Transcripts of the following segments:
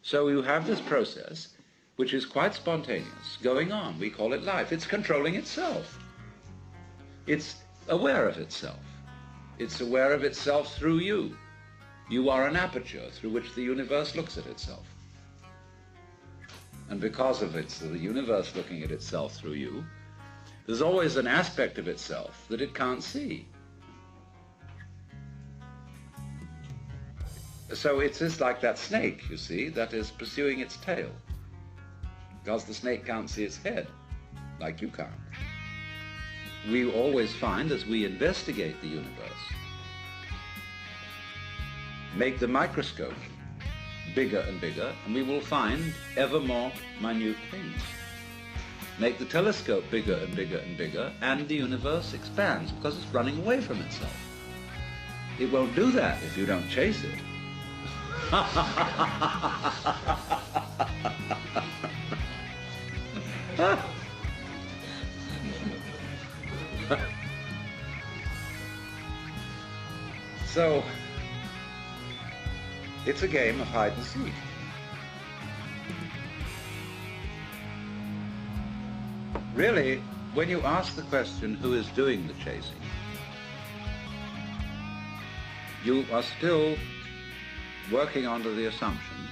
So you have this process which is quite spontaneous, going on. We call it life. It's controlling itself. It's aware of itself. It's aware of itself through you. You are an aperture through which the universe looks at itself. And because of the universe looking at itself through you, there's always an aspect of itself that it can't see. So it is like that snake, you see, that is pursuing its tail. Because the snake can't see its head, like you can't. We always find, as we investigate the universe, make the microscope bigger and bigger, and we will find ever more minute things. Make the telescope bigger and bigger and bigger, and the universe expands because it's running away from itself. It won't do that if you don't chase it. So, it's a game of hide and seek. Really, when you ask the question, who is doing the chasing, you are still working under the assumption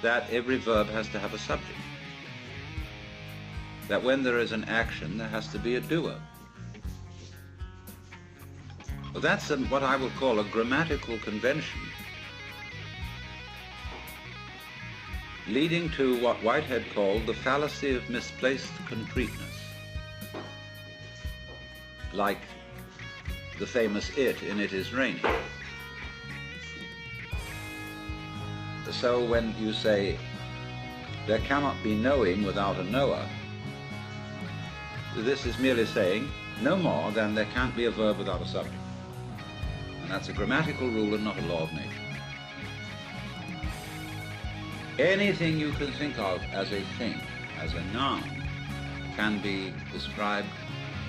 that every verb has to have a subject. That when there is an action, there has to be a doer. Well, that's what I will call a grammatical convention, leading to what Whitehead called the fallacy of misplaced concreteness. Like the famous "it" in "It Is Raining." So when you say, there cannot be knowing without a knower, this is merely saying no more than there can't be a verb without a subject. And that's a grammatical rule and not a law of nature. Anything you can think of as a thing, as a noun, can be described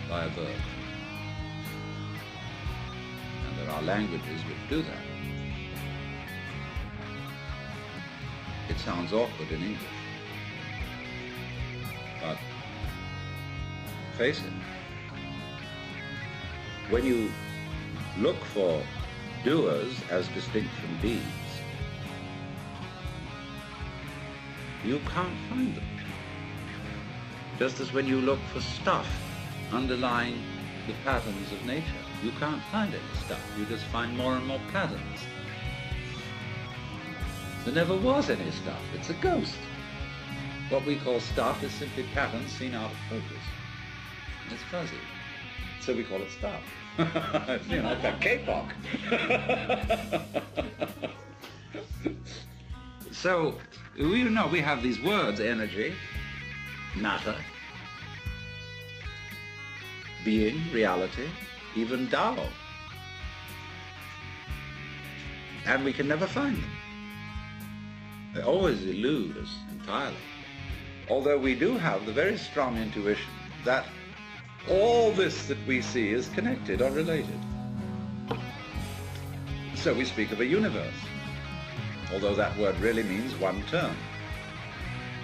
by a verb. And there are languages which do that. It sounds awkward in English, but face it, when you look for doers as distinct from deeds, you can't find them. Just as when you look for stuff underlying the patterns of nature, you can't find any stuff, you just find more and more patterns. There never was any stuff, it's a ghost. What we call stuff is simply patterns seen out of focus. And it's fuzzy, so we call it stuff. You know, like K-pop. So, you know, we have these words: energy, matter, being, reality, even Tao. And we can never find them. They always elude us entirely. Although we do have the very strong intuition that all this that we see is connected or related. So we speak of a universe, although that word really means one turn.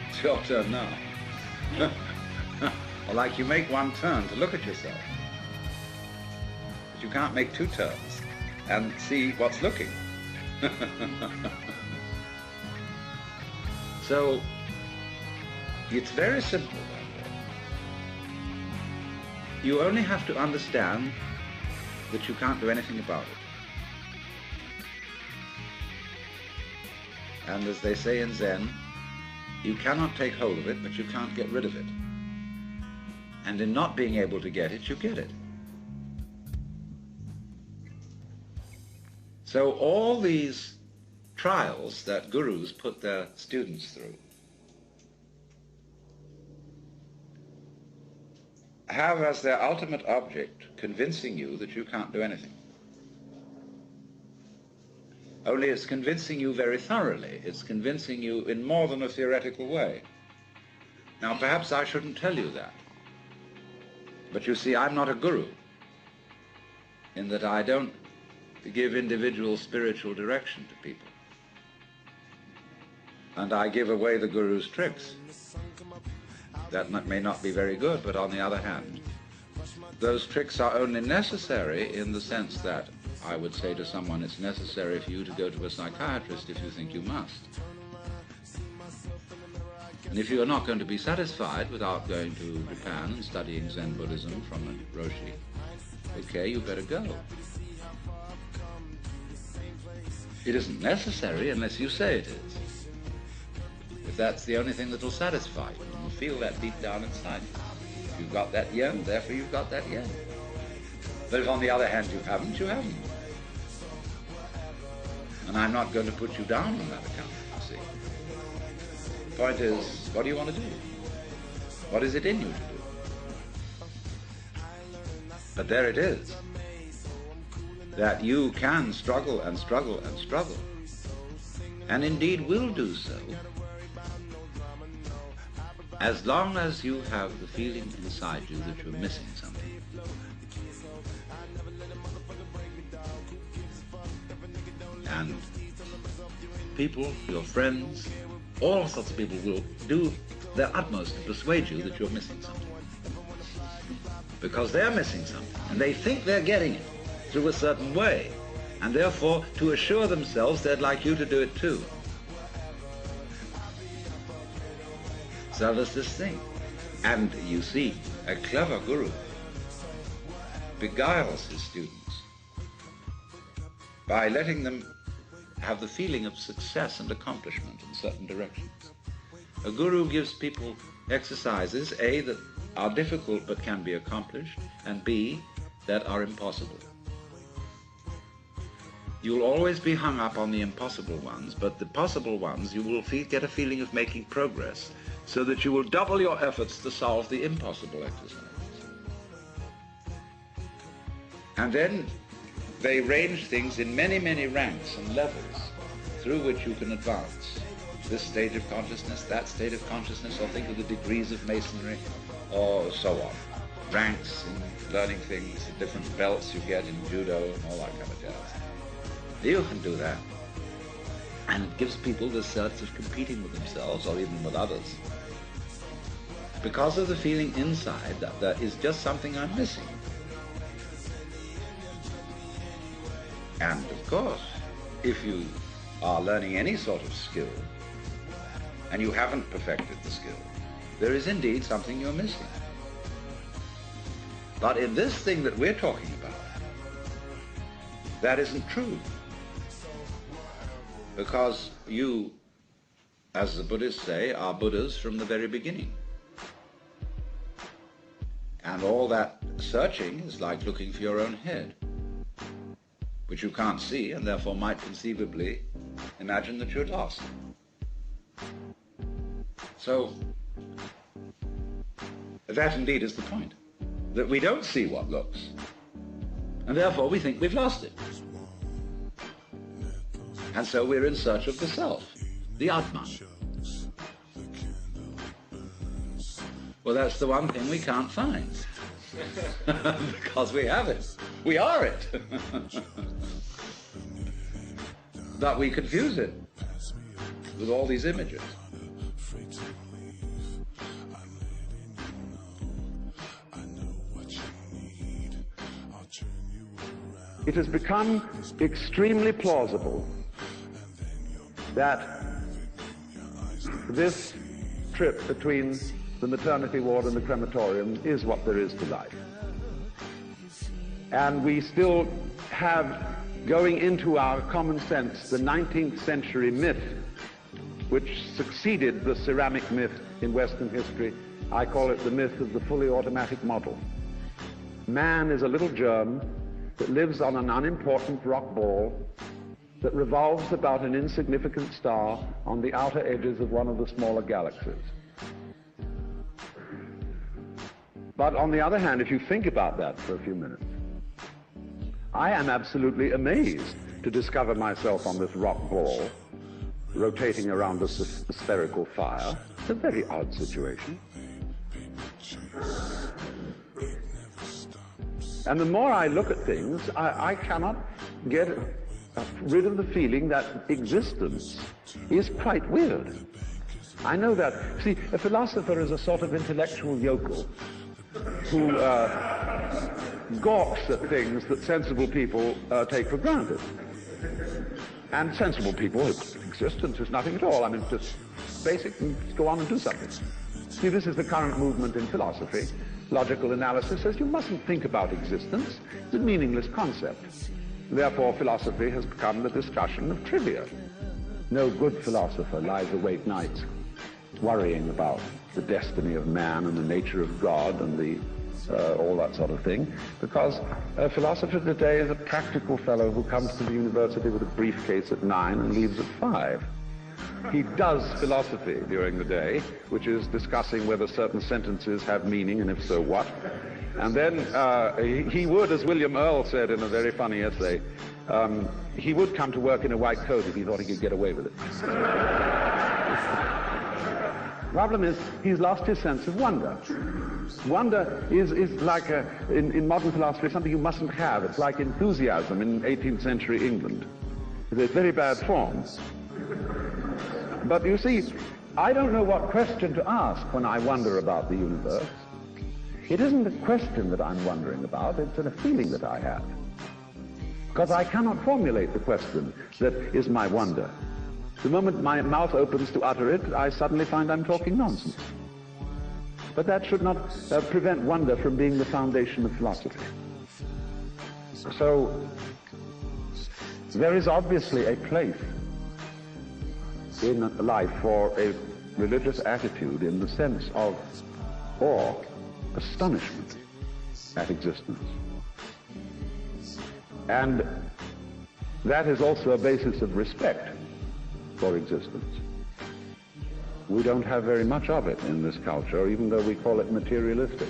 It's your turn now. Or like you make one turn to look at yourself, but you can't make two turns and see what's looking. So it's very simple that way. You only have to understand that you can't do anything about it. And as they say in Zen, you cannot take hold of it, but you can't get rid of it. And in not being able to get it, you get it. So all these trials that gurus put their students through have as their ultimate object convincing you that you can't do anything. Only it's convincing you very thoroughly. It's convincing you in more than a theoretical way. Now, perhaps I shouldn't tell you that. But you see, I'm not a guru, in that I don't give individual spiritual direction to people. and I give away the Guru's tricks. That may not be very good, but on the other hand, those tricks are only necessary in the sense that I would say to someone, it's necessary for you to go to a psychiatrist if you think you must. And if you are not going to be satisfied without going to Japan and studying Zen Buddhism from a Roshi, okay, you better go. It isn't necessary unless you say it is. If that's the only thing that will satisfy you, and you feel that deep down inside you. If you've got that yen, therefore you've got that yen. But if on the other hand you haven't, you haven't. And I'm not going to put you down on that account, you see. The point is, what do you want to do? What is it in you to do? But there it is, that you can struggle and struggle and struggle, and indeed will do so, as long as you have the feeling inside you that you're missing something. And people, your friends, all sorts of people will do their utmost to persuade you that you're missing something. Because they're missing something, and they think they're getting it through a certain way, and therefore, to assure themselves, they'd like you to do it too. So there's this thing. And you see, a clever guru beguiles his students by letting them have the feeling of success and accomplishment in certain directions. A guru gives people exercises, A, that are difficult but can be accomplished, and B, that are impossible. You'll always be hung up on the impossible ones, but the possible ones you will get a feeling of making progress, so that you will double your efforts to solve the impossible exercises. And then they range things in many, many ranks and levels through which you can advance. This stage of consciousness, that state of consciousness, or think of the degrees of masonry, or so on. Ranks in learning things, different belts you get in judo and all that kind of jazz. You can do that. And it gives people the sense of competing with themselves or even with others, because of the feeling inside that there is just something I'm missing. And of course, if you are learning any sort of skill and you haven't perfected the skill, there is indeed something you're missing. But in this thing that we're talking about, that isn't true. Because you, as the Buddhists say, are Buddhas from the very beginning. And all that searching is like looking for your own head, which you can't see and therefore might conceivably imagine that you're lost. So, that indeed is the point, that we don't see what looks, and therefore we think we've lost it. And so we're in search of the self, the Atman. Well, that's the one thing we can't find, because we have it. We are it. But we confuse it with all these images. It has become extremely plausible that this trip between the maternity ward and the crematorium is what there is to life. And we still have, going into our common sense, the 19th century myth which succeeded the ceramic myth in Western history. I call it the myth of the fully automatic model. Man is a little germ that lives on an unimportant rock ball that revolves about an insignificant star on the outer edges of one of the smaller galaxies. But on the other hand, if you think about that for a few minutes, I am absolutely amazed to discover myself on this rock ball rotating around a spherical fire. It's a very odd situation. And the more I look at things, I cannot get rid of the feeling that existence is quite weird. I know that. See, a philosopher is a sort of intellectual yokel who gawks at things that sensible people take for granted. And sensible people, existence is nothing at all. I mean, it's just basic, and go on and do something. See, this is the current movement in philosophy. Logical analysis says you mustn't think about existence. It's a meaningless concept. Therefore, philosophy has become the discussion of trivia. No good philosopher lies awake nights worrying about the destiny of man and the nature of God and all that sort of thing, because a philosopher today is a practical fellow who comes to the university with a briefcase at 9 and leaves at 5. He does philosophy during the day, which is discussing whether certain sentences have meaning, and if so, what. And then he would, as William Earle said in a very funny essay, he would come to work in a white coat if he thought he could get away with it. Problem is, he's lost his sense of wonder. Wonder is like, in modern philosophy, something you mustn't have. It's like enthusiasm in 18th century England. It's a very bad form. But you see, I don't know what question to ask when I wonder about the universe. It isn't a question that I'm wondering about, it's a feeling that I have. Because I cannot formulate the question that is my wonder. The moment my mouth opens to utter it, I suddenly find I'm talking nonsense. But that should not prevent wonder from being the foundation of philosophy. So, there is obviously a place in life for a religious attitude in the sense of awe, astonishment at existence. And that is also a basis of respect for existence. We don't have very much of it in this culture, even though we call it materialistic.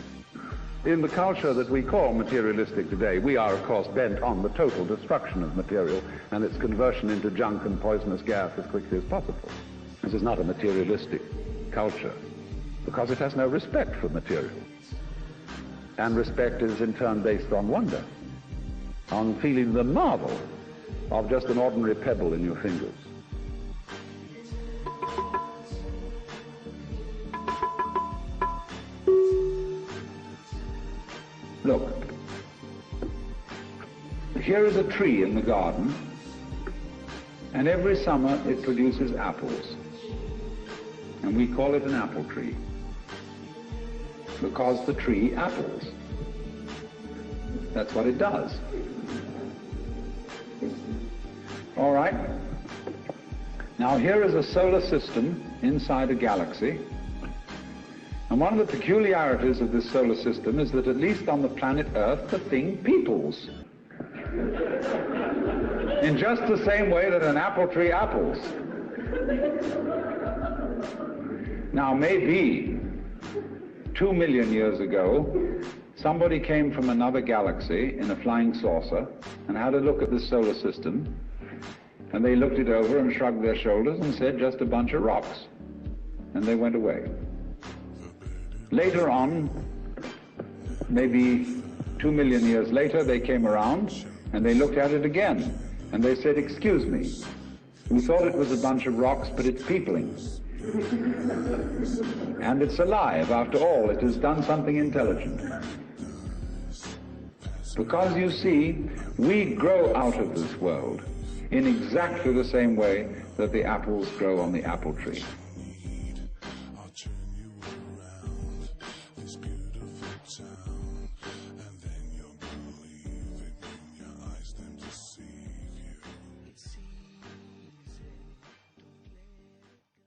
In the culture that we call materialistic today, we are, of course, bent on the total destruction of material and its conversion into junk and poisonous gas as quickly as possible. This is not a materialistic culture, because it has no respect for material. And respect is, in turn, based on wonder, on feeling the marvel of just an ordinary pebble in your fingers. Look, here is a tree in the garden, and every summer it produces apples. And we call it an apple tree, because the tree apples. That's what it does. All right. Now here is a solar system inside a galaxy. And one of the peculiarities of this solar system is that, at least on the planet Earth, the thing peoples. In just the same way that an apple tree apples. Now, maybe 2 million years ago, somebody came from another galaxy in a flying saucer and had a look at this solar system, and they looked it over and shrugged their shoulders and said, just a bunch of rocks. And they went away. Later on, maybe 2 million years later, they came around and they looked at it again. And they said, excuse me, we thought it was a bunch of rocks, but it's peopling. And it's alive. After all, it has done something intelligent. Because, you see, we grow out of this world in exactly the same way that the apples grow on the apple tree.